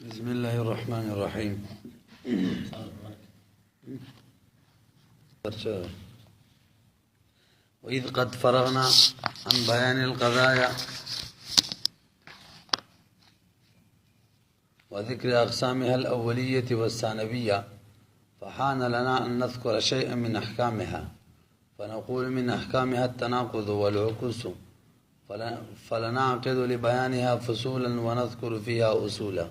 بسم الله الرحمن الرحيم. وإذ قد فرغنا عن بيان القضايا وذكر أقسامها الأولية والثانوية فحان لنا أن نذكر شيئا من أحكامها، فنقول من أحكامها التناقض والعكوس، فلنعقد لبيانها فصولا ونذكر فيها أصولا.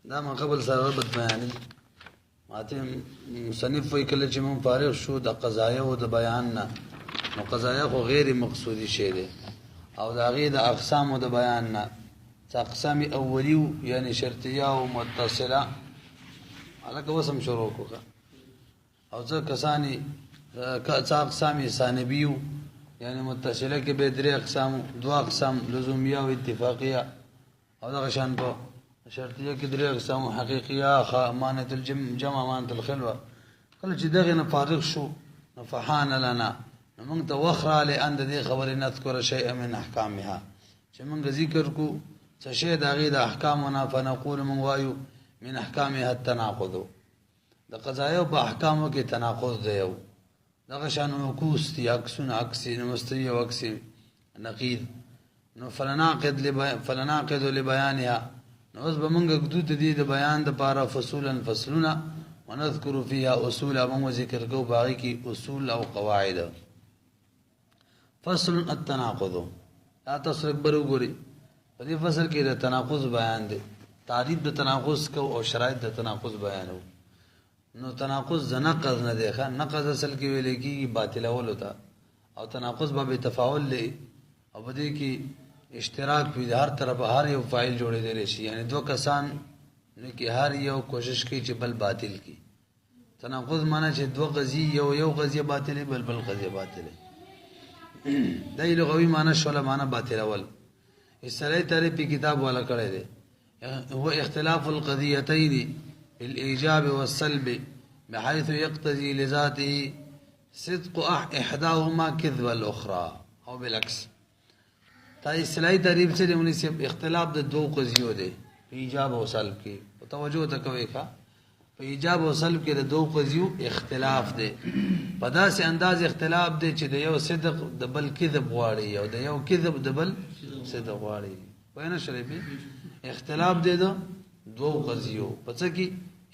دا ما قبل سرغبت بیانی ماته مصنف وی کله چې مون فارغ شو د قضایا او د بیان نه، نو قضایا خو غیر مقصودی شی دی او د هغې د اقسام او د بیان نه څه اقسام اولیو یعنی شرطیه او متصله هلکه اوس هم شروع کړه، او څه کسانی څه اقسام ثانویو یعنی متصله کې به درې اقسام، دوه اقسام لزومیه او اتفاقیه، او دغه شان په شرطیه کې درې اقسام حقیقیه، امانة الجمع، امانة الخلوه. کله چې دغه نه فارغ شو نو فحان لنا، نو موږ ته وخت راغلی ان د دې خبرې نذکر شیئا من احکامها، چې موږ ذکر کو څه شی د هغې د احکامونه، فنقول موږ وایو من احکامها التناقض، د قضایو په احکامو کې تناقض دی، یو دغه شان عکوس دي، عکسونه عکسي مستوي او عکسي نقیض، نو فلنعقد لبیانها، نو اوس به موږ ږدو د دې د بیان دپاره فصولا فصلونه، ونذکر فیها اصولا، موږ ذکر کوو په هغې کې اصول او قواعد. فصل التناقض، دا تاسو لږ بر وګورئ، په دې فصل کې د تناقض بیان دی، تعریف د تناقض کوو او شرایط د تناقض بیانوو. نو تناقض د نقض نه دی، نقض اصل کې ویل کېږي باطلولو ته، او تناقض باب تفاعل دی، او په دې کې اشتراک وي، د هر طرف هر یو فاعل جوړېدلی شي، یعنی دو کسان نه کې هر یو کوشش کوي چې بل باطل کړي. تناقض معنی چې دو قضیې، یو قضیه باطلې بل قضیه باطلې، دا یې لغوي معنی شوله، معنی باطلول. اصطلاحي تعریف په کتاب والا کړی دی، هو اختلاف القضیتین بالایجاب والسلب بحيث يقتضي لذاته صدق احداهما كذب الاخرى او بالعكس. تا اصطلاحي تعریف سے ونیسه اختلاف د دو قضیو دی په ایجاب او سلب کې، توجه ته کوئ ښه، په ایجاب او سلب کې د دو قضیو اختلاف دی، په داسې انداز اختلاف دی چې د یو صدق د بل کذب غواړي او د یو کذب د بل صدق غواړي. پوه نه شوئ؟ اختلاف دی د دو قضیو په څه کې؟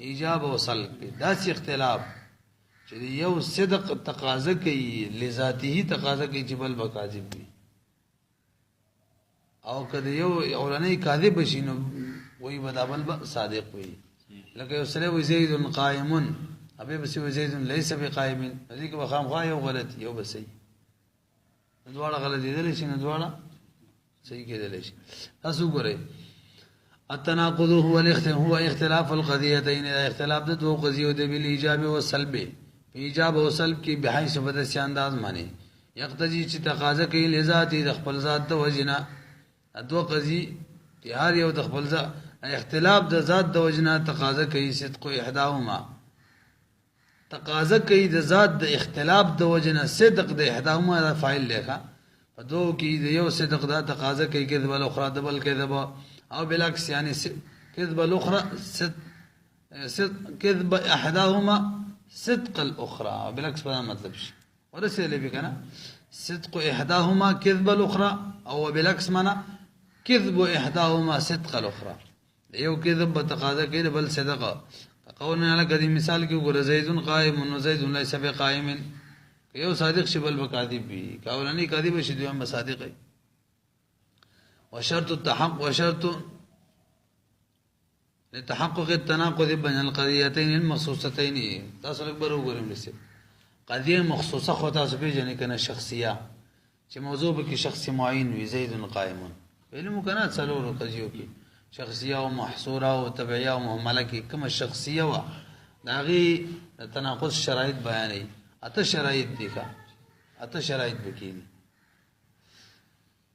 ایجاب او سلب کې. داسې اختلاف چې د یو صدق تقاضا کوي، لذاته تقاضا کوي چې بل به کاذب وي، او که د یو اولنی کاذب شي نو وی به دا بل به صادق وي. لکه یو سړی وایي زید قایمون، هغې پسې وایي زید لیس بقایمین، په دې کې به خامخا یو غلط یو به صحیح، نو دواړه غلطېدلی شي، نو دواړه صحیح کېدلی شي. تاسو وګورئ، التناقض هو اختلاف القضیتین، دا اختلاف د دو قضیو دی، بالایجاب والسلب، په ایجاب او سلب کې بحیث په داسې انداز معنی یقتضي چې تقاضا کوي لذاتې د خپل ذات د وجې نه، دو قضیې چې هر یو د خپل ذات، اختلاف د ذات د وجې نه تقاضا کوي صدق احداهما، تقاضا کوي د ذات د اختلاف د وجې نه صدق د احداهما، دا فاعل دی ښه، په دوو کې د یو صدق دا تقاضا کوي کذب الاخرى د بل کذب، او بالعکس یعنی کذب الاخرى کذب احداهما صدق الاخرى، او بالعکس په دا مطلب شي ورسېدلی پې که نه، صدق احداهما کذب الاخرى، او بالعکس معنا کذب احداهما صدق الاخرى، یو کذب به تقاضا کوي د بل صدق. قولنا لکه دې مثال کې وګوره، زید قائم و زید لیس بقائم، که یو صادق شي بل به کاذب وي، که اولنی کاذب شي دویم به صادق وي. وشرط لتحقق التناقض بين القضيتين المخصوصتين، تاسو لږ بر وګورئ مرسي، قضیه مخصوصه خو تاسو پیژنئ که نه، شخصیه چې موضوع به کې شخص معین وي، زید قائمون، ویلي مو که نه څلورو قضیو کې شخصیه او محصوره او تبعیه او مهمله کې کومه شخصیه وه د هغې د تناقض شرایط بیانوي. اته شرایط دي که اته شرایط به کېږي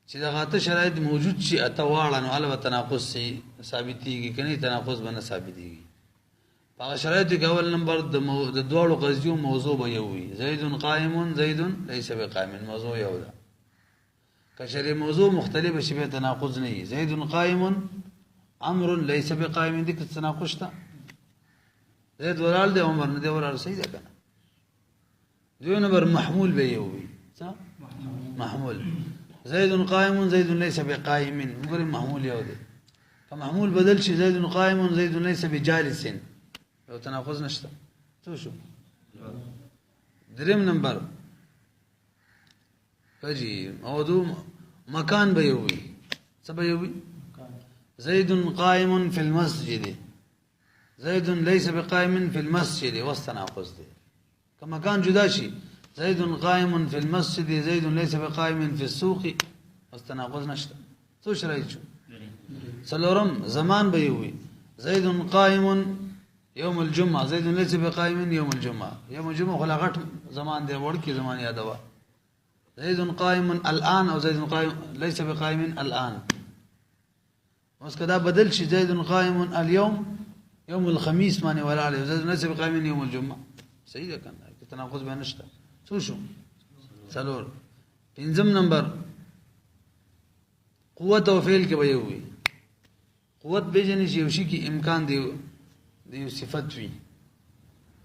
چې دغه اته شرایط موجود شي، اته واړه، نو هله به تناقض ثابتېږي، که نه تناقض به نه ثابتېږي. په هغه شرایطو کې اول نمبر د دواړو قضیو موضوع به یو وي، زید قائمون زید لیس بقائمین، موضوع یو ده. که چېرې موضوع مختلفه شي بیا تناقض نه وي، زید قائمون عمرو ليس بقائم دي کې تناقض شته زید ولال دی عمر نه دی ولال صحیح ده کنه دوی نمبر محمول به یو وي څه محمول زید قائم زید ليس بقائم موږ محمول یو دی فمحمول بدل شي زید قائم زید ليس بجالس یو تناقض نشته څه شو دریم نمبر فجي موضوع مكان به یو وي څه به یو وي زيد قائم في المسجد زيد ليس بقائم في المسجد واستناقض دي كما كان جدا شي زيد قائم في المسجد زيد ليس بقائم في السوق واستناقض نشته څه شرایط شو سلورم زمان به وي زيد قائم يوم الجمعه زيد ليس بقائم يوم الجمعه يوم الجمعه خلاغت زمان دی ورکی زمان یادوا زيد قائم الان او زيد قائم ليس بقائم الان بس كذا بدل شي زيد قائم اليوم يوم الخميس ماني ولا عليه زيد ليس بقائم يوم الجمعه صحیح ده کنه تناقض به نشته شو سلور پنځم نمبر قوت او فعل کې به وي قوت به جن شي او شي کې امکان دی د صفت وي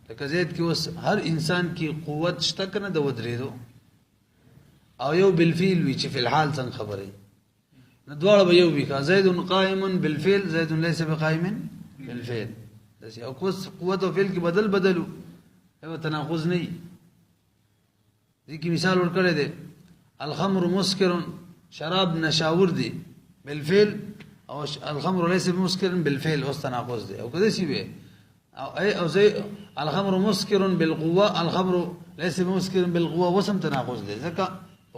لکه زید کې اوس هر انسان کې قوت شته کنه د ودریدو او یو بالفعل وی چې فی الحال څنګه خبره نه دواړه به یو وي کا زید قائم بالفعل زید ليس بقائم بالفعل داسې او قوت او فعل کې بدلو یو تناقض نه دي کی مثال ورکړی دی الخمر مسکر شراب نشاور دی بالفعل او الخمر ليس بمسكر بالفعل اوس تناقض دی او کده شی به او زي الخمر مسكر بالقوه الخمر ليس بمسكر بالقوه وسم تناقض دی ځکه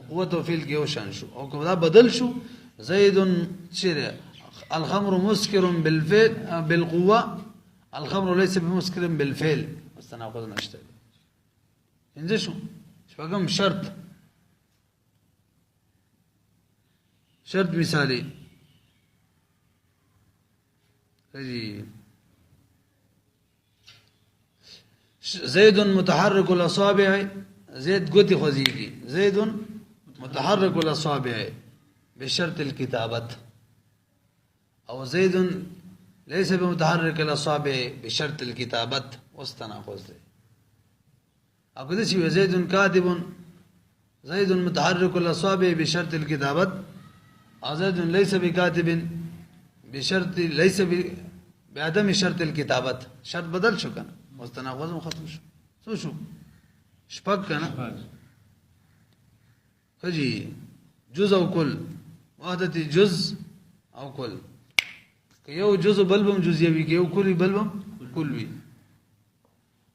قوت او فعل کې یو شان شو او کدا بدل شو زيد شر الخمر مسكر بالفعل بالقوه الخمر ليس بمسكر بالفعل اوس تناقض نشته انځ شو شپږم شرط مثالي زيد متحرك الاصابع زيد قوتي خزيجي زيد متحرك الاصابع بشرط الكتابه او زيد ليس بمتحرك الاصابع بشرط الكتابه واستناقض او كده زيد كاتب زيد متحرك الاصابع بشرط الكتابه زيد ليس بكاتب بشرط ليس بعدم شرط الكتابه شرط بدل شو كان مستناقض ختم شو شپږ کنه خجي جزء او كل وحدت جزء او كل كيو جزء بلبم جزئي كيو كل بلبم كلوي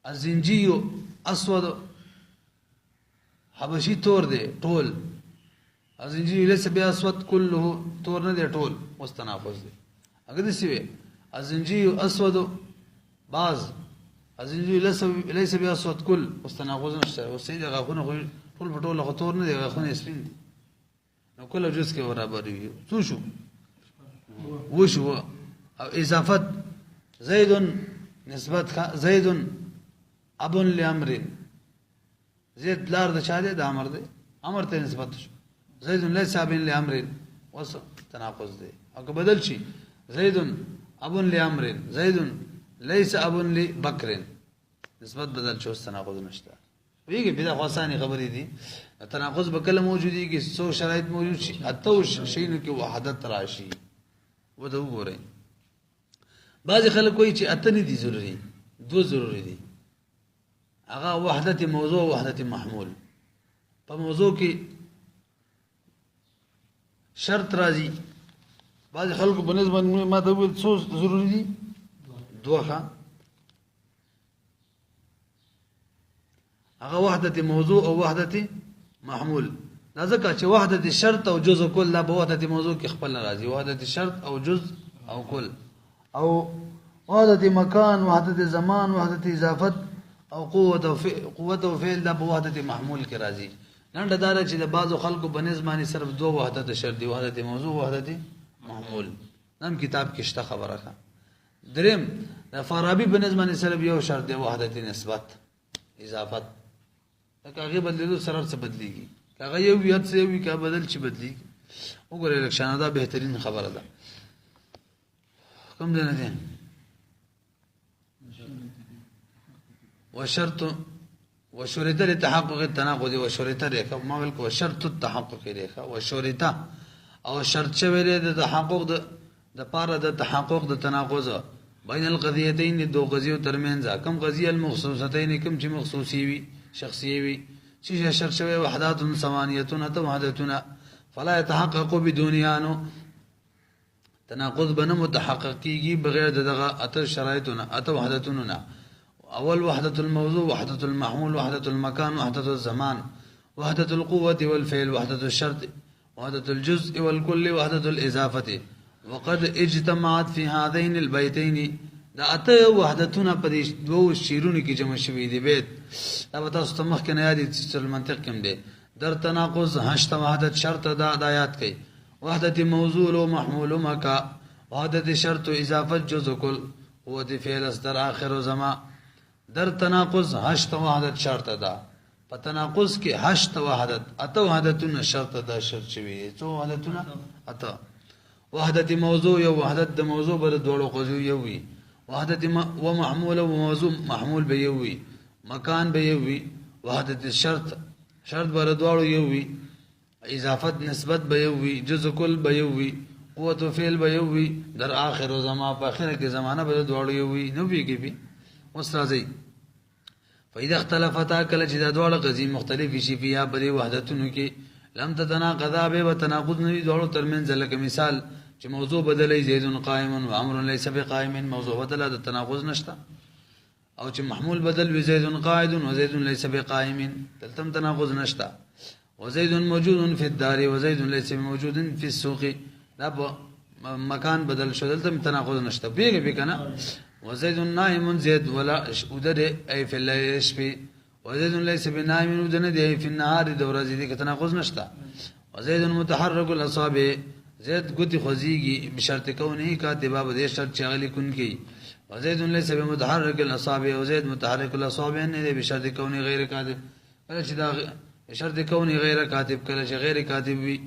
الزنجي اسود حبشي تور دي طول الزنجي ليس باسود كله تور نه دي طول مستناقض دي اگر دې سوي الزنجي اسود باز الزنجي ليس باسود كل مستناقض نشته او سيد غاخونه ټول پټول خطور نه دي غاخونه سپین دي نو کله جز کې برابر وي شو وشو او اضافت زيد نسبت زيد اب لامر زيد لار د چا دي د امر دي امر ته نسبت شو زيد ليس اب لامر وس تناقض دي او بدل شي زيد اب لامر زيد ليس اب لبكر نسبت بدل شو تناقض نشته ویږي په دا خاصاني خبرې دي تناقض به کله موجودي کې څو شرایط موجود شي اته شینو کې وحدت راشي ودا وګورئ بعض خلک کوئی چې اته نه دي ضروري دو ضروري دي هغه وحدت موضوع وحدت محمول په موضوع کې شرط راځي بعض خلکو په نسبت ما ته ویل څو ضروري دي دوه هغه وحدت موضوع او وحدت محمول دا ځکه چې وحدت شرط او جزء کل لا به وحدت موضوع کې خپل راځي وحدت شرط او جزء او کل او وحدت مکان وحدت زمان وحدت اضافت او قوت او فعل دا به وحدت محمول کې راځي لنډه دا چې د بعضو خلکو په نسبت صرف دوه وحدت شرط دی وحدت موضوع وحدت محمول نام کتاب کې شته خبره ده دریم د فارابي په نسبت صرف یو شرط دی وحدت نسبت اضافت هغه بدلېدو سره څه بدلېږي هغه یو یاد څه وی کا بدل چې بدلېږي وګورئ لکشانه دا بهترین خبره ده کوم دی نه دی وشرط وشرط لتحقق التناقض وشرط ریکا ما ویل کو شرط التحقق ریکا وشرط او شرط شوی د تحقق د پاره د تحقق د تناقض بین القضیتین دو قضیو ترمنځ کم قضیه المخصوصتین کم چې مخصوصی وي شخصی وي چې شرط شوی وحدات ثمانیه ته وحدتنا فلا يتحقق بدونیانو تناقض بنه متحقق کیږي بغیر دغه اته شرایطونه اته وحدتونه اول وحدة الموضوع وحدة المحمول وحدة المكان وحدة الزمان وحدة القوة والفعل وحدة الشرط وحدة الجزء والكل وحدة الإضافة وقد اجتمعت في هذين البيتين دا اته وحدتونه په دې دوه شیرونو کې جمع شوي دي بیت دا به تاسو ته مخکې نه یادې چې منطق کوم دی در تناقض هشت وحدت شرط دا آیات کوي وحدة موضوع و محمول مکا وحدة شرط و اضافت جزء کل قوة فعل اصدر آخر زمان در تناقض هشت وحدت شرط دا په تناقض کې هشت وحدت اته وحدتونه شرط دا شرط شوي څو وحدتونه اته وحدت موضوع یو وحدت د موضوع بر دوړو قضیو یو وي وحدت و محمول و موضوع محمول به یو وي مکان به یو وي وحدت شرط شرط بر دوړو یو وي اضافت نسبت به یو وي جزء کل به یو وي قوت و فعل به یو وي در اخر زمان په اخر کې زمانہ بر دوړو یو وي نو بیږي وستازي فاذا اختلفتا کله چې د دوړو قضیې مختلف شي فيها بری وحدتونو کې لم تتناقضا به وتناقض نه دوړو ترمنځ لکه مثال چې موضوع بدلې زید قائم و امر ليس بقائم موضوع بدله د تناقض نشته او چې محمول بدل و زید قاعد و زید ليس بقائم تلتم تناقض نشته وزید موجود في الدار وزید ليس موجود في السوق دا مکان بدل شو دلته تناقض نشته بیګ کنه وزید نائم زید ولا ودر اي في الليل شبي وزید ليس بنائم ودن دي في النهار دور زيد تناقض نشته وزید متحرك الاصابع زید قد خوزيږي بشرط كونه كاتبه بده شرط شغلي كن کی وزید ليس بمتحرك الاصابع وزید متحرك الاصابع نه بشرط كونه غیر كاتب کله چې دا شرط كونه غیر كاتب کله چې غیر كاتب وي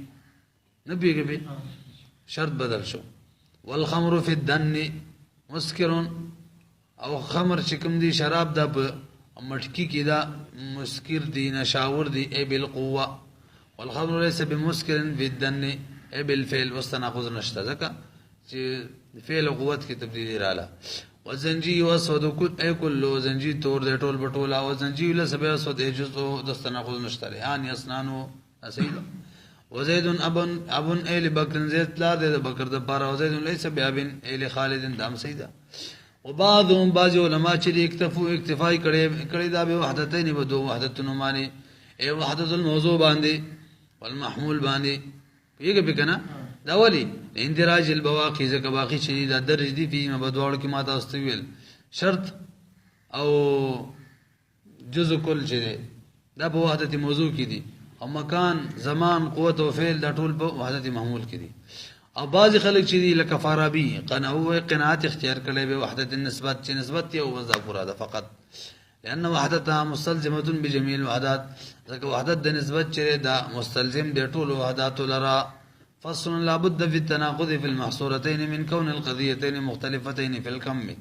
نبيږي به شرط بدل شو والخمر في الدن مسکر او خمر چې کوم دي شراب د مټکی کې دا مسکر دي نشاور دي ای بالقوه والخمر ليس بمسکر في الدن ای بالفعل واستناقض نشته ځکه چې فعل او قوت کې تبدیلی رااله والزنجي واسود كل زنجي تور د ټول بټولا او زنجي له سبب اسود جزء د استناقض نشته ان اسنانو اسیل وزید ابن ال بکر زید لا د بکر د بار وزید ليس بابن ال خالد دام سیدا وبعضهم بعض علماء چې اکتفای کړي دا به وحدتین به دوه وحدتونو معنی ای وحدت الموضوع باندې والمحمول باندې پیګه بکنه دا ولی اندراج البواقي زکه باقی شدید درج دي په مبدوړ کې ماته استویل شرط او جزء کل چې دا په وحدت موضوع کې دي او مکان زمان قوت او فعل دا ټول په وحدت محمول کې دي او بعض خلک چې دي لکه فارابي قناعت اختیار کړي به وحدت النسبت چې نسبت یو وضع پورا ده فقط لأن وحدتها مستلزمة بجميع الوحدات ځکه وحدت د نسبت چې دا مستلزم دی ټول وحدات لرا فصل لابد في التناقض في المحصورتين من كون القضيتين مختلفتين في الكم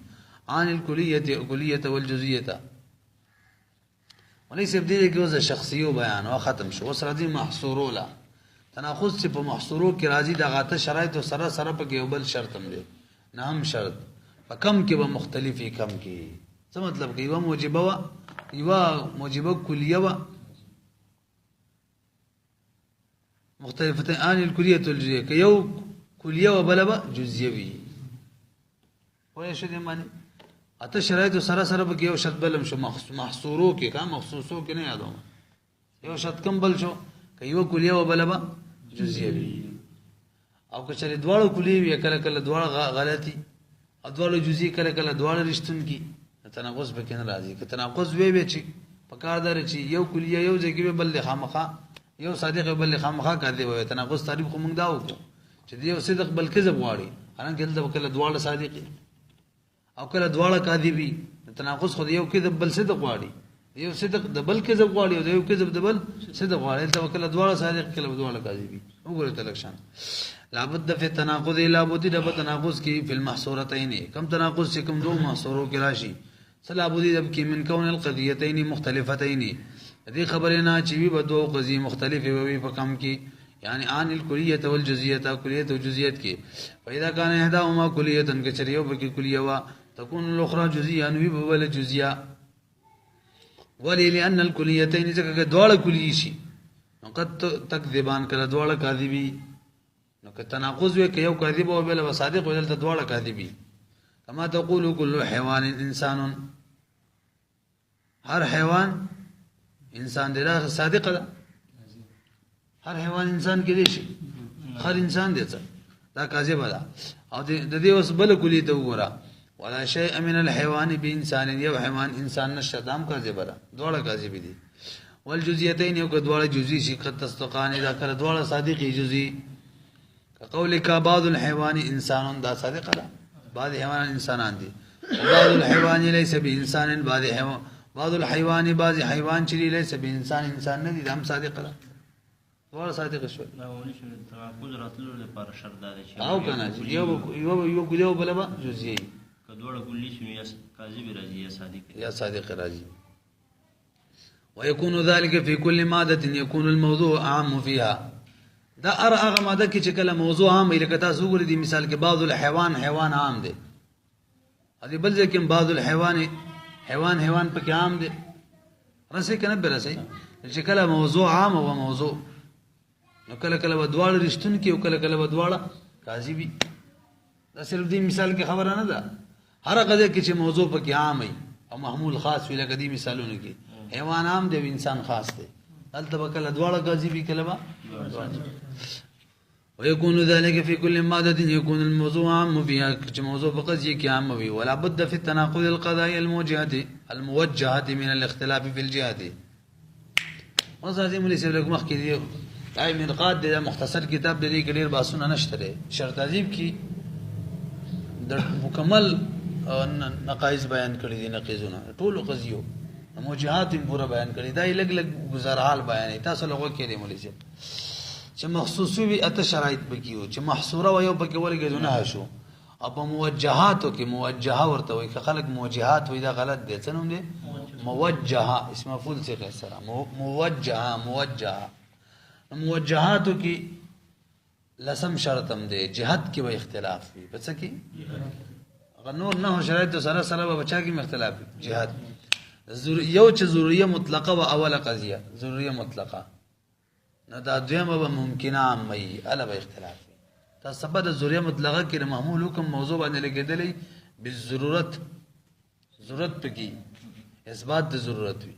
عن الكلية والجزئية وليس بدي جوز شخصي وبيان وختم شو وسردي محصورو لا تناقض چې په محصورو کې راځي د غاته شرایط سره سره په کې یو بل شرط هم دی نه هم شرط په کم کې به مختلفي کم کې څه مطلب کې یو موجبه و یو موجبه کلیه و مختلفتين عن الكلية والجزئية كيو كلية وبلبة جزئية بي وين شو دي ماني اته شرایط سره سره به یو شرط بلم شو محصورو کې کا مخصوصو کې نه یادوم یو شرط کم بل شو کيو کلیه وبلبه جزئیه بي او که چره دواړو کلیه وی کله کله دواړه غلطي ادواړو جزئي کله کله دواړه رښتون کی تناقض به کنه راځي که تناقض وی چې پکاردار چې یو کلیه یو ځکه به بل خامخه یو صادق بل خامخا کړي وي تناقض تعریف خو موږ دا وکړو چې یو صدق بل کذب غواړي ان کې کله دواړه صادق او کله دواړه کاذبي تناقض خو یو کذب بل صدق غواړي یو صدق د بل کذب غواړي او یو کذب د بل صدق غواړي ته کله دواړه صادق کله دواړه کاذبي وګورئ تلکشان لابد فی تناقض لابد د تناقض کی فی المحصورتین کم تناقض سے کم دو محصوروں کی راشی سلابد دب کی من کون القضیتین مختلفتین دې خبره نه چې وي به دوه قضیې مختلفې وي په کم کې یعنی عن الکلیه والجزئیه کلیه او جزئیت کې پیدا کان احداهما کلیه کې چریو به کې کلیه وا تكون الاخرى جزئیه نو به ول جزئیه ولی لان الکلیتین ځکه دواړه کلیه شي نو قد تکذبان کله دواړه کاذبی نو که تناقض وي که یو کاذب او بل صادق ولل ته دواړه کاذبی کما تقول كل حیوان انسان هر حیوان انسان دی دا صادق ده هر حیوان انسان کې دی شي هر انسان دی دا کاذب ده او د دې اوس بل کلی ته وګوره ولا شيء من الحيوان بانسان یو حیوان انسان نشه دام کاذب ده دوړه کاذب دي والجزئیتین یو دوړه جزئی شي قد تستقان اذا کړه دوړه صادقی جزئی كقولك بعض الحيوان انسان دا صادق ده بعض حیوان انسانان دي بعض الحيوان ليس بانسان بعض الحيوان بعض حیوان چې ليس بانسان انسان نه دي هم صادق ده دوړه صادق شو دا ونی شو تناقض راتلو لپاره شرط ده چې او کنه یو ګلیو بلبا جزئی کدوړه کلی شنو یا کاذب راځي یا صادق راځي ويكون ذلك في كل ماده يكون الموضوع عام فيها دا هغه ماده کې چې کله موضوع عام وي لکه تاسو وګورئ د مثال کې بعض الحيوان حیوان عام دی ادي بل ځکه بعض الحيوان حیوان پکې عام دی رسې کنه برسې چې کله موضوع عام او موضوع نو کله کله بدواړه رښتون کې او کله کله بدواړه کاذبی دا صرف دې مثال کې خبره نه ده هر هغه کې چې موضوع پکې عام وي او محمول خاص وي لکه دې مثالونه کې حیوان عام دی انسان خاص دی دلته کله دواړه کاذبی کله با ويكون ذلك في كل مادة يكون الموضوع عام فيها موضوع فقط يكي عام وي ولا بد في التناقض القضايا الموجهة من الاختلاف في الجهات وصحيح مليس لك مخكي دي اي مرقات دي مختصر کتاب دي کډیر باسونه نشته شرط عجیب کی د مکمل نقایص بیان کړی دي نقیزونه ټول قضیو موجهات پورا بیان کړی دا لګ لګ گزارحال بیان تاسو لغه کې دي مليس چې مخصوصي وي اته شرایط بکیو چې محصوره و یو پکې ولګیدونه شو او موجهات کې موجهه ورته وي خلک موجهات وي دا غلط دي څه نوم دي موجهه اسم مفعول څخه سره موجهه موجهات کې لسم شرطم دي جهت کې وي اختلاف وي بس کې غنور نه شرایط سره سره بچا کې اختلاف جهت یو چې ضروریه مطلقه او اوله قضیه ضروریه مطلقه نو دا دویمه به ممکنه عامه اله به اختلاف تا سبب د ضروریه مطلقه کې معمول حکم موضوع باندې لګیدلې بالضرورت ضرورت پکې اثبات د ضرورت وي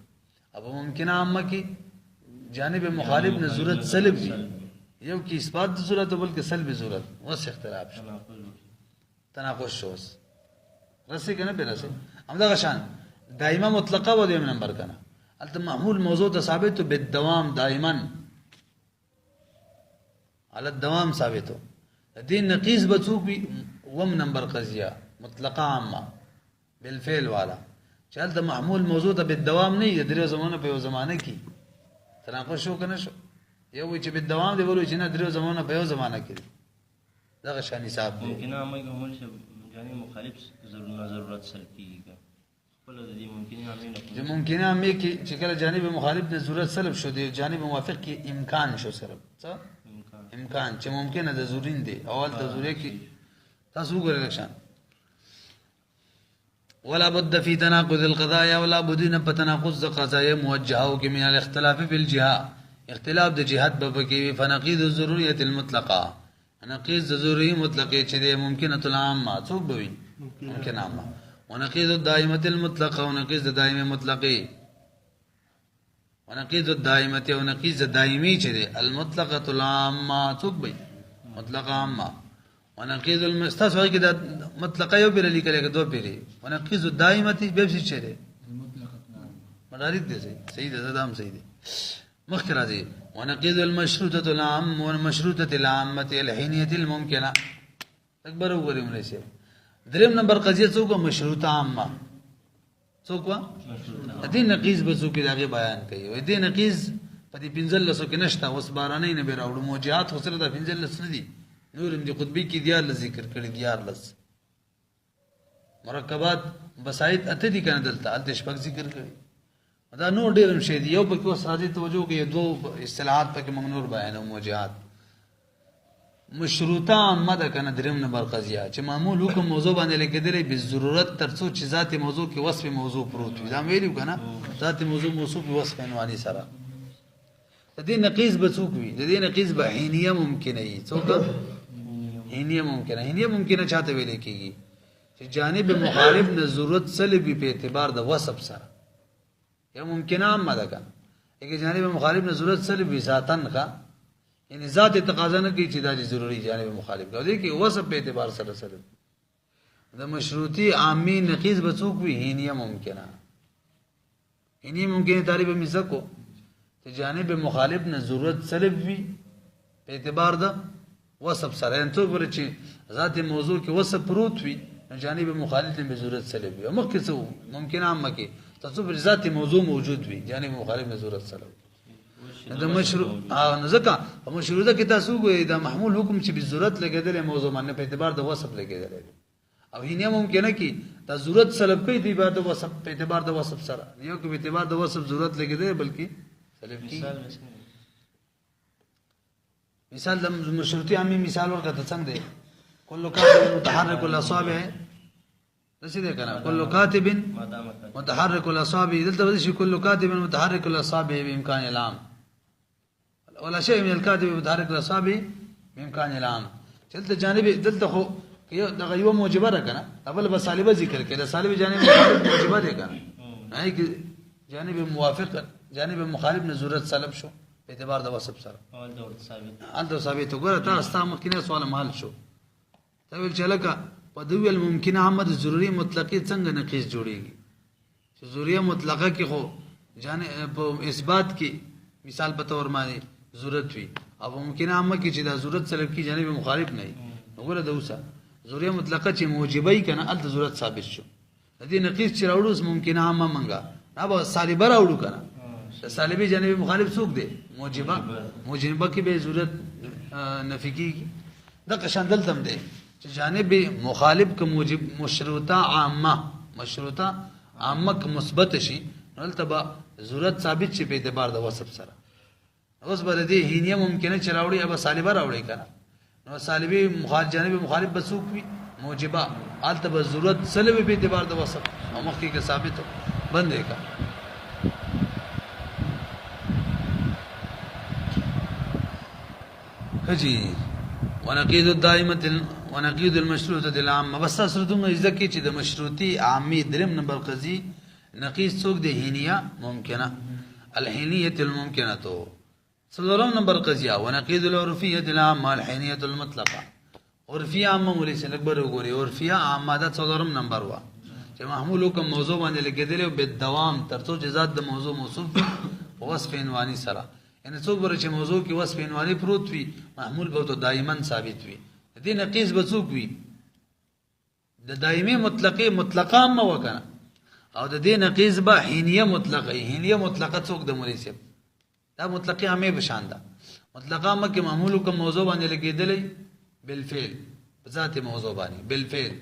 او ممکنه عامه کې جانب مخالف نه ضرورت سلب وي یو کې اثبات د ضرورت بلکې سلب ضرورت وس اختلاف شو تناقض شو رسې کنه به رسې همدا شان دائمه مطلقه و دیم نمبر کنه البته معمول موضوع ته ثابت بالدوام دائما على الدوام ثابتو دین نقیس بچو بھی وم نمبر قضیه مطلقه عامه بالفعل والا چلته معمول موضوع ته بالدوام نه درې زمانه په زمانه کې تناقض شو کنه شو یو چې بالدوام دی ورو چې نه درې زمانه په زمانه کې دا شان حساب ممکن عامه کومل شه یعنی مخالف ضرورت سر کیږي خپل د دې ممکن عامه نه ممکن عامه کې چې کله جانب مخالف د ضرورت سلب شو دی جانب موافق کې امکان شو سره څه امکان چې ممکنه د زورین دی اول د زوري کې تاسو وګورئ شان ولا بد في تناقض القضايا ولا بد ان تناقض القضايا موجهه من الاختلاف في الجهه اختلاف د جهات به کې فنقيض الضروريه المطلقه نقيض ضروري مطلقه چې ممکنه العامه څوک به ممکن عامه ونقيض الدائمه المطلقه ونقيض الدائمه مطلقه ونقيض الدائمه ونقيض الدائمي چې المطلقه العامه څوک به مطلقه عامه ونقيض المستثنى کې د مطلقه یو پر لیکل کې دوه پیری ونقيض الدائمه به څه چره مدارک دي صحیح ده دام صحیح ده مخکې راځي ونقيض المشروطه العام والمشروطه العامه الحينيه الممكنه اکبر وګورئ مليشه دریم نمبر قضیه څوک مشروطه عامه څوک دې نقیض به څوک دغه بیان کوي و دې نقیض په دې 15 کې نشته اوس بارانه نه به راوړو موجات خو سره د 15 نه دي نور ابن قطبی کی دیار ذکر کړی دیار لس مرکبات بسایت اته دي کنه دلته الته شپږ ذکر کړی دا نور ډېر شی دی یو پکې اوس راځي توجه کې دوه اصطلاحات پکې موږ نور بیان او موجات مشروطه عامه ده کنه دریم نمبر قضیه چې معمول حکم موضوع باندې لیکدلې به ضرورت ترڅو چې ذات موضوع کې وصف موضوع پروت وي دا ویلو کنه ذات موضوع موصوف وصف عنواني سره د دې نقیض به څوک وي د دې نقیض به عینیه ممکنه وي څوک عینیه ممکنه چاته ویل کېږي چې جانب مخالف نه ضرورت سلبي په اعتبار د وصف سره یا ممکنه عامه ده کنه چې جانب مخالف نه ضرورت سلبي ذاتن کا یعنی ذات تقاضا نه کوي چې دا ضروری جانب مخالف دا دی کې وصف په اعتبار سره سره د مشروطی عامی نقیض بڅوک وی هینیه ممکنه تعریف می زکو چې جانب مخالف نه ضرورت سلب وی په اعتبار د وصف سره ان څوک ور چې ذات موضوع کې وصف پروت وی جانب مخالف نه ضرورت سلب وی مخکې څه ممکنه عامه کې تصور ذات موضوع موجود وی جانب مخالف نه ضرورت سلب دا مشروع نه ځکه مشروطه کې تاسو ګورئ دا محمول حکم چې به ضرورت لګیدل موضوع باندې په اعتبار د وصف لګیدل او هینه ممکنه کې دا ضرورت سلب کوي د اعتبار د وصف په اعتبار د وصف سره یو کې په اعتبار د وصف ضرورت لګیدل بلکې سلب کی مثال د مشروطي عامي مثال ورکړه څنګه دی کله کاتب متحرك الاصابع دسي ده کنه کله کاتب متحرك الاصابع دلته ودی کله کاتب متحرك الاصابع بامکان العام ولا شيء من الكاتب متحرك الاصابع بامكان العام دلته جانب دلته خو دغه یو موجبه ده کنه اول به سالبه ذکر کړه سالب جانب مخالف موجبه ده کنه هاي کې جانب موافق جانب مخالف نه ضرورت سلب شو په اعتبار د وصف سره اول ثابت وګوره تاسو مخکینه سوال محل شو ته ویل چې لکه په دوی الممکنه عامه ضروري مطلقي څنګه نقیض جوړیږي چې ضروري مطلقه کې خو جانب په اثبات کې مثال په تور باندې ضرورت وي او ممکنه عامه کې چې دا ضرورت سلب کی جانب مخالف نه وګوره د اوسه ضروري مطلقه چې موجبه کنه ال ضرورت ثابت شو د دې نقیض چې راوړو ممکنه عامه منګه نه به سالبه راوړو کنه سالبي جانب مخالف څوک دی موجبه کې به ضرورت نفي کیږي د قشندل تم دی چې جانب مخالف ک موجب مشروطه عامه ک مثبت شي نلتبه ضرورت ثابت شي په اعتبار د وصف سره اوس بل دي هینیه ممکنه چراوړي ابا سالبه راوړي کنه نو سالبي مخالف جانب مخالف بسوق وي موجبه الته به ضرورت سلب په اعتبار د وصف او مخکې کې ثابت بندې کا هجي ونقيد الدائمه ونقيد المشروطه العامه بس تاسو ذکر چې د مشروطي عامي دریم نمبر قضيه نقيض څوک د هینیه ممکنه الحینیه الممکنه تو څلورم نمبر قضیه ونقيض العرفيه العامه الحینیه المطلقه عرفیه عامه مولي سره اکبر وګوري عرفیه عامه د څلورم نمبر وا چې محمول حکم موضوع باندې لګیدل او بالدوام ترڅو چې ذات د موضوع موصوف په وصف عنواني سره یعنی څوک ور چې موضوع کې وصف عنواني پروت وي محمول به تو دائما ثابت وي دې نقیض به څوک وي د دایمي مطلقه عامه وکنه او د دې نقیض به هینیه مطلقه څوک د مولي سره دا مطلقه همې بشان ده مطلقه مکه معمول کوم موضوع باندې لګیدلې بالفعل ذات موضوع باندې بالفعل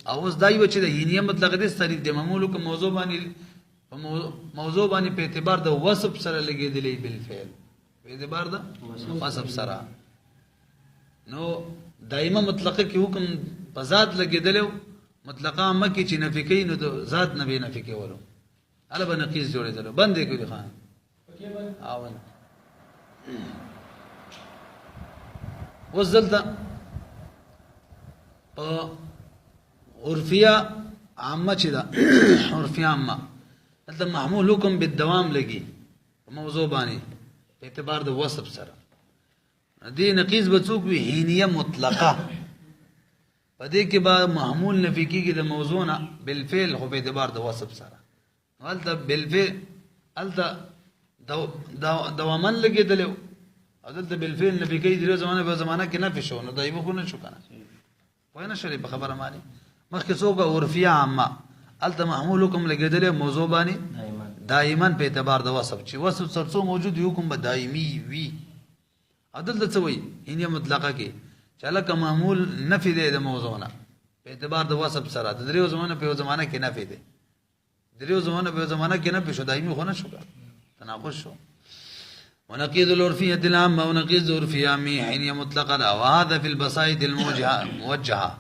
او اوس دایو چې د هینیه مطلقه د تعریف د معمول کوم موضوع باندې په اعتبار د وصف سره لګیدلې بالفعل په اعتبار د وصف سره نو دایمه مطلقه کې حکم په ذات لګیدلې مطلقه مکه چې نفي کوي نو د ذات نه به نفي کولو اله به نقیض جوړېدل بندې کوي خان اون وزلتا په عرفیه عامه چې دا عرفیه عامه دلته محمول حکم بالدوام لګي موضوع باندې په اعتبار د وصف سره دې نقیض به څوک وي هینیه مطلقه پدې کې با محمول نفي کېږي د موضوع نه بالفعل خو په اعتبار د وصف سره ولته بالفعل الته دوامن لګیدل او دلته بالفعل نفي کوي د زمانه کې نفي شو نو دایمه کو نه شو کنه وای نه شری په خبره مانی مخکې څوک عرفیه عامه الته محمول حکم لګیدل موضوع باندې دایما په اعتبار د وصف چې وصف سرڅو موجود حکم به دایمي وي عدل څه وي هینیه مطلقه کې چله که معمول نفي دی د موضوعنا په اعتبار د وصف سره د دریو زمانه په زمانه کې نفي دی دریو زمانه په زمانه کې نفي شو دایمي خو نه شو تناقض شو ونقيض العرفية العامة ونقيض العرفية عامة حين مطلقا وهذا في البسائط الموجهة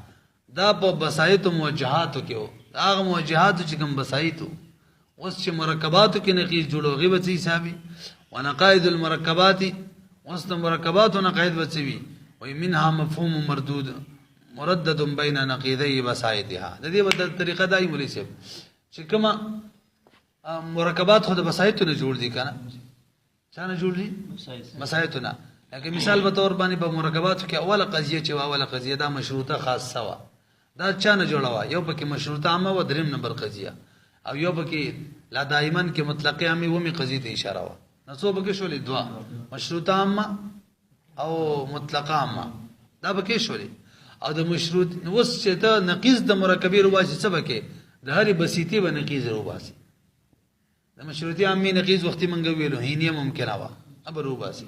دا په بسائط موجهات کې هغه موجهات چې کوم بسائط اوس چې مرکبات کې نقيض جوړوږي به حسابي ونقائد المركبات وسط مركبات ونقائد بتسوي ومنها مفهوم مردد بين نقيضي بسائطها د دې په طریقه دای مولوی صاحب چې کومه مرکبات خو د بسائط نه جوړ دي کنه څنګه جوړ دي بسائطنا لکه مثال به تور باندې په مرکبات کې اوله قضیه چې اوله قضیه دا مشروطه خاصه وا دا چا نه جوړوا یو پکې مشروطه عامه و دریم نمبر قضیه او یو پکې لا دائما کې مطلقه عامه و می قضیه ته اشاره وا نو پکې شولې دوا مشروطه عامه او مطلقه عامه دا پکې شولې او د مشروط وس چې ته نقیض د مرکبې روباسي سبکه د هرې بسيطي به نقیض روباسي د مشروطي عامه نقیض وختي منګ ویلو هینه ممکنه وا اب روباسي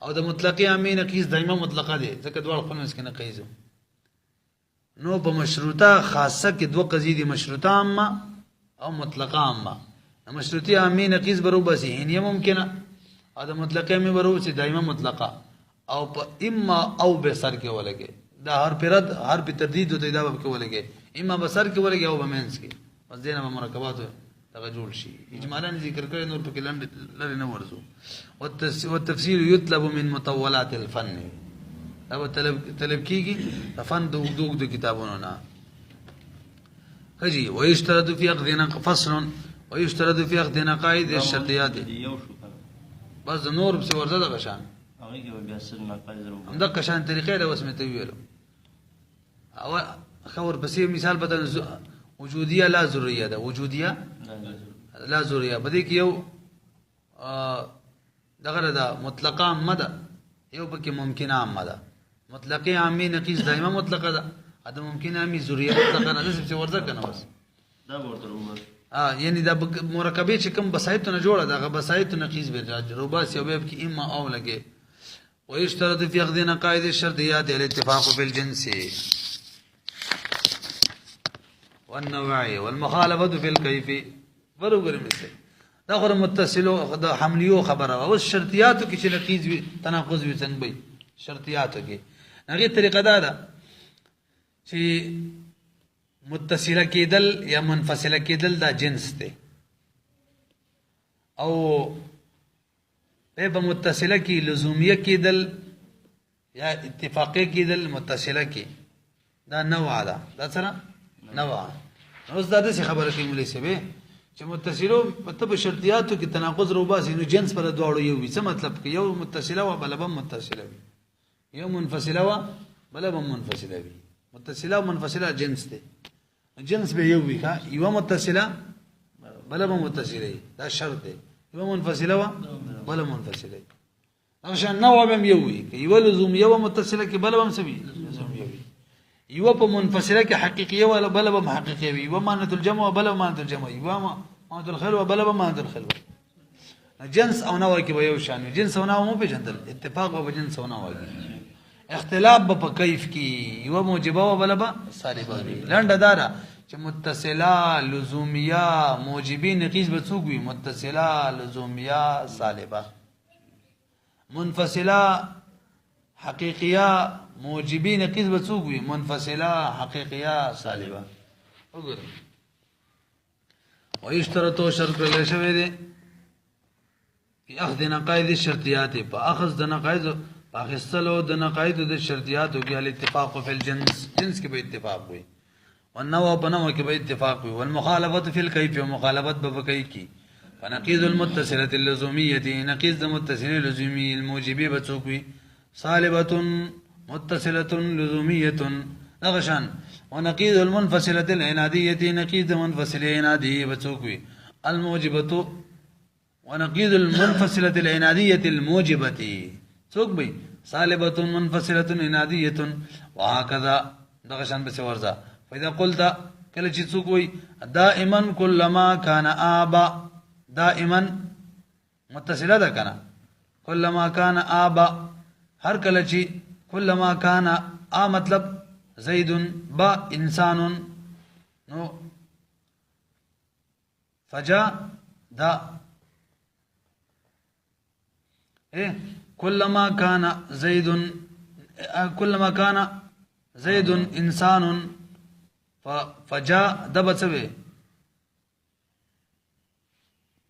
او د مطلقه عامه نقیض دایمه مطلقه دي ځکه دوه خپل مسکنه نقیض نو په مشروطه خاصه کې دوه قضیې دي مشروطه عامه او مطلقه عامه مشروطي عامه نقیض بروباسي هینه ممکنه او د مطلقه عامه بروباسي دایمه مطلقه او په اما او به سر کې ولګي دا هر پرد هر په تردید د دا په ولګي اما بسر کې ولګي او بمنس کې پس دینه به مرکبات دغه جوړ شي اجمالا ذکر کړي نور په کلام لري نه ورزو والتفسير يطلب من مطولات الفن او طلب کیږي فن د وګدوګ د کتابونو نه خجي ويشترط في اخذنا فصل ويشترط في اخذنا قاعده الشرطيات بس نور په ورزه د غشان هغه کې بیا سره قاعده ضروري هم د قشان طریقې له وسمه ته ویلو او خبر پسې مثال بدل وجوديه لا ضروريه ده وجوديه لا ضروريه بده کې یو دغه ده مطلقه عامه ده یو پکې ممکنه عامه ده مطلقه عامه نقیض دایمه مطلقه ده اده ممکنه عامه ضروريه مطلقه نه ده څه ورته کنه بس دا ورته روباس یعنی دا مرکبه چې کوم بسایت نه جوړه ده بسایت نقیض به روباس یو به کې اما او لګي ويشترط في اخذنا قاعده الشرطيات الاتفاق في الجنس والنوعيه والمخالفه في الكيف برابر مثل دا خو متصلو د حملیو خبره او شرطیاتو کې چې نقیض تناقض وي څنګه وي شرطیاتو کې هغه طریقه ده چې متصله کېدل یا منفصله کېدل دا جنس دی او په متصله کې لزومیه کېدل یا اتفاقی کېدل متصله کې دا نوع ده دا څنګه نوع اوس دا څه خبره کوي مولوی صاحب چې متصلو مطلب شرطیاتو کې تناقض روباسي نو جنس پر دواړو یو وي څه مطلب کې یو متصله او بل به متصله وي یو منفصله او بل به منفصله وي متصله او منفصله جنس دی جنس به یو وي ښا یو متصله بل به متصله دا شرط دی یو منفصله او بل منفصله عشان نوع به یو وي یو لزوم یو متصله کې بل به سوي لزوم یو وي یو په منفصله کې حقيقيه ولا بل به حقيقيه وي و معنى الجمع بل معنى الجمع و معنى الخلوه بل معنى الخلوه جنس او نوع کې به یو شان جنس او نوع مو په جندل اتفاق او جنس او نوع اختلاف په کیف کې یو موجبه او بل به سالبه لنډه دارا چې متصله لزومیه موجبین نقیض به څوک وي متصله لزومیه سالبه منفصله حقيقيه موجبين نقيض بڅوک وي منفصله حقيقيه سالبه وګورئ ويشترط شرط له شوی دي اخذ نقائد الشرطيات فاخذ نقائد فاخذلو د نقائد د شرطيات او الاتفاق في الجنس جنس کې به اتفاق وي والنوع بنوع کې به اتفاق وي والمخالفه في الكيف ومخالفت ببکای کی فنقيض المتصله اللزوميه نقيض المتصله اللزوميه الموجبه بڅوک وي صالبه متصله لزوميه نغشان ونقيض المنفصله العناديه نقيض منفصله عناديه بڅوک الموجبه ونقيض المنفصله العناديه الموجبه څوک به صالبه منفصله عناديه وهكذا نغشان به ورزا فاذا قلت کله چې څوک وي دائما كلما كان ابا دائما متصله ده کنه كلما كان ابا هر کله چې كلما كان مطلب زید با انسان نو فجا دا كلما كان زيد انسان فجاء دبسوي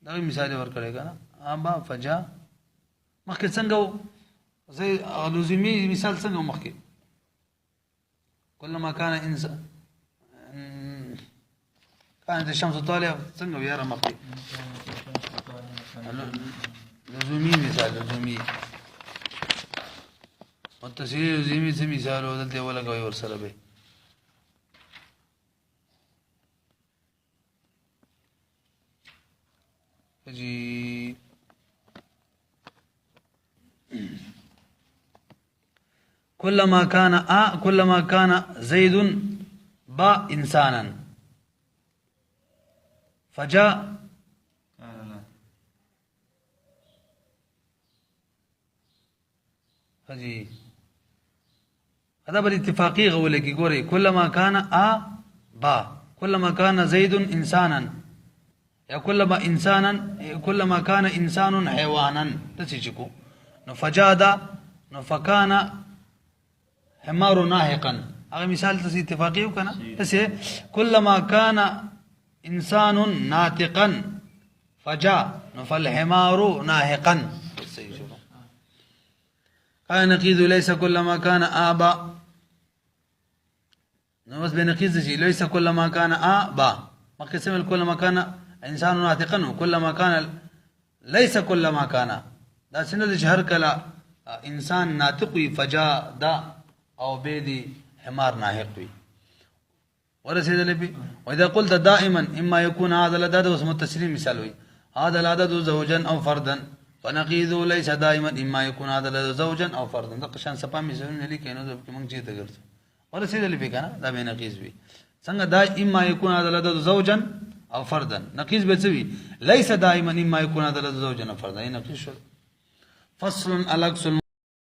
دا مثال ورکړی کنه ابا فجاء مخکې څنګه زي لزومي مثال څنګه مخکې كلما كان انسان كانت الشمس طالعة څنګه یاره مخکې لزومي مثال لزومي متصل لزومي څه مثال ودلته ولګوي ورسره به جی كلما كان زيد با انسانا فجاء هذه هذا بالاتفاقي غولي كي غوري كلما كان با كلما كان زيد انسانا يا كلما كان انسان حيوانا تسيجكو فجاء فكان حمار ناهقا هذا مثال تسي اتفاقي وكان تسي كلما كان انسان ناطقا فجاء فالحمار ناهقا قال نقيض ليس كلما كان آبا نوز بنقيض شيء ليس كلما كان آبا ما قسم كلما كان انسان ناطقا كلما كان ليس كلما كان دا سند شهر كلا انسان ناطق فجاء دا او بيدي حمار ناهق وي ورسيد لبي واذا قلت دائما اما يكون هذا العدد واسم التسليم مثال وي هذا العدد زوجا او فردا فنقيض ليس دائما اما يكون هذا العدد زوجا او فردا دقشان سپا مثال لي كانو من جيت غرت ورسيد لبي كان دا بنقيض وي څنګه دا اما يكون هذا العدد زوجا او فردا نقيض بتسوي ليس دائما اما يكون هذا العدد زوجا او فردا نقيض فصل الاكس